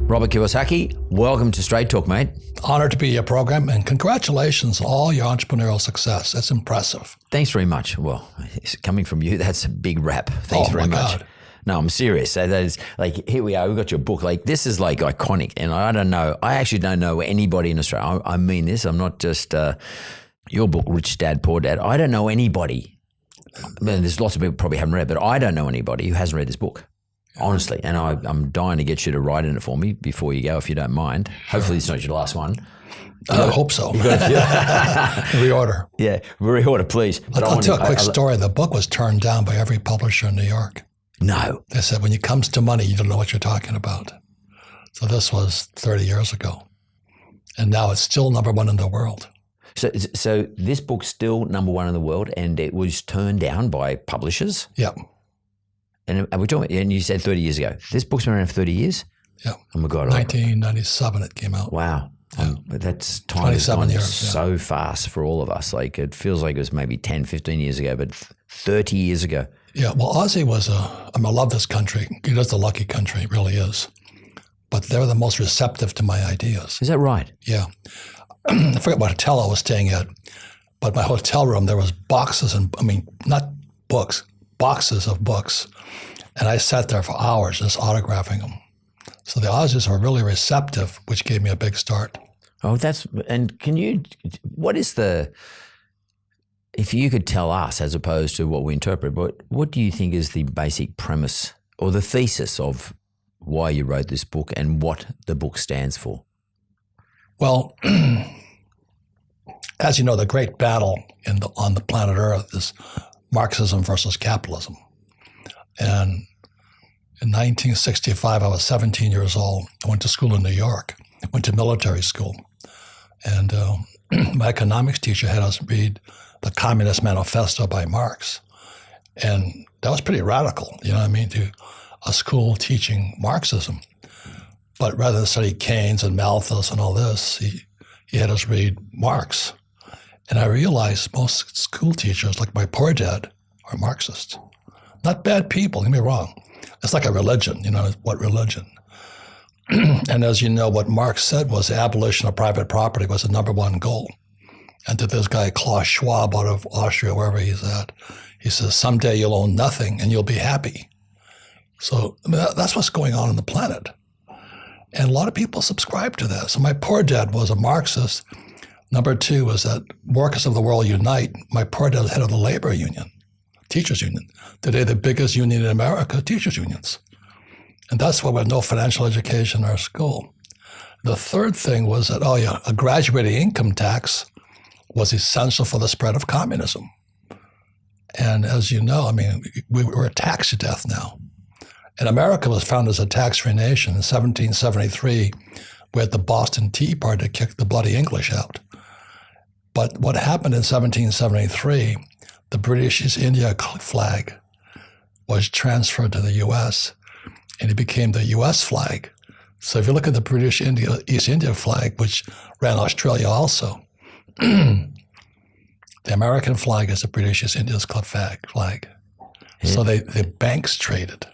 Robert Kiyosaki, welcome to Straight Talk, mate. Honored to be your program, and congratulations on all your entrepreneurial success. That's impressive. Thanks very much. Well, coming from you, that's a big rap. Thanks very much. God. No, I'm serious. So that is like, here we are. We've got your book. Like, this is like iconic. And I don't know. I actually don't know anybody in Australia. I mean this. I'm not just your book, Rich Dad, Poor Dad. I don't know anybody. I mean, there's lots of people probably haven't read, but I don't know anybody who hasn't read this book. Honestly, and I'm dying to get you to write in it for me before you go, if you don't mind. Sure. Hopefully it's not your last one. I hope so. Reorder. Yeah, reorder, please. I'll tell a quick story. The book was turned down by every publisher in New York. No. They said, when it comes to money, you don't know what you're talking about. So this was 30 years ago. And now it's still number one in the world. So this book's still number one in the world, and it was turned down by publishers? Yep. And we're talking, and you said 30 years ago. This book's been around for 30 years? Yeah. Oh my God. 1997 it came out. Wow. Yeah. That's time has gone years, so fast for all of us. Like, it feels like it was maybe 10, 15 years ago, but 30 years ago. Yeah. Well, Aussie was I love this country. It is a lucky country. It really is. But they're the most receptive to my ideas. Is that right? Yeah. I forget what hotel I was staying at, but my hotel room, there was boxes not books, boxes of books. And I sat there for hours just autographing them. So the Aussies are really receptive, which gave me a big start. Oh, if you could tell us, as opposed to what we interpret, what do you think is the basic premise or the thesis of why you wrote this book and what the book stands for? Well, as you know, the great battle on the planet Earth is Marxism versus capitalism. And in 1965, I was 17 years old. I went to school in New York, went to military school. And my economics teacher had us read the Communist Manifesto by Marx. And that was pretty radical, to a school teaching Marxism. But rather than study Keynes and Malthus and all this, he had us read Marx. And I realized most school teachers, like my poor dad, are Marxists. Not bad people, don't get me wrong. It's like a religion, what religion? And as you know, what Marx said was the abolition of private property was the number one goal. And to this guy, Klaus Schwab, out of Austria, wherever he's at, he says, someday you'll own nothing and you'll be happy. So that's what's going on the planet. And a lot of people subscribe to that. So my poor dad was a Marxist. Number two was that workers of the world unite. My poor dad was head of the labor union. Teachers union. Today, the biggest union in America, teachers unions. And that's why we have no financial education in our school. The third thing was that, a graduating income tax was essential for the spread of communism. And as you know, we're taxed to death now. And America was founded as a tax-free nation. In 1773, we had the Boston Tea Party to kick the bloody English out. But what happened in 1773, the British East India flag was transferred to the U.S., and it became the U.S. flag. So if you look at the British East India flag, which ran Australia also, the American flag is the British East India flag. Yeah. So the banks traded.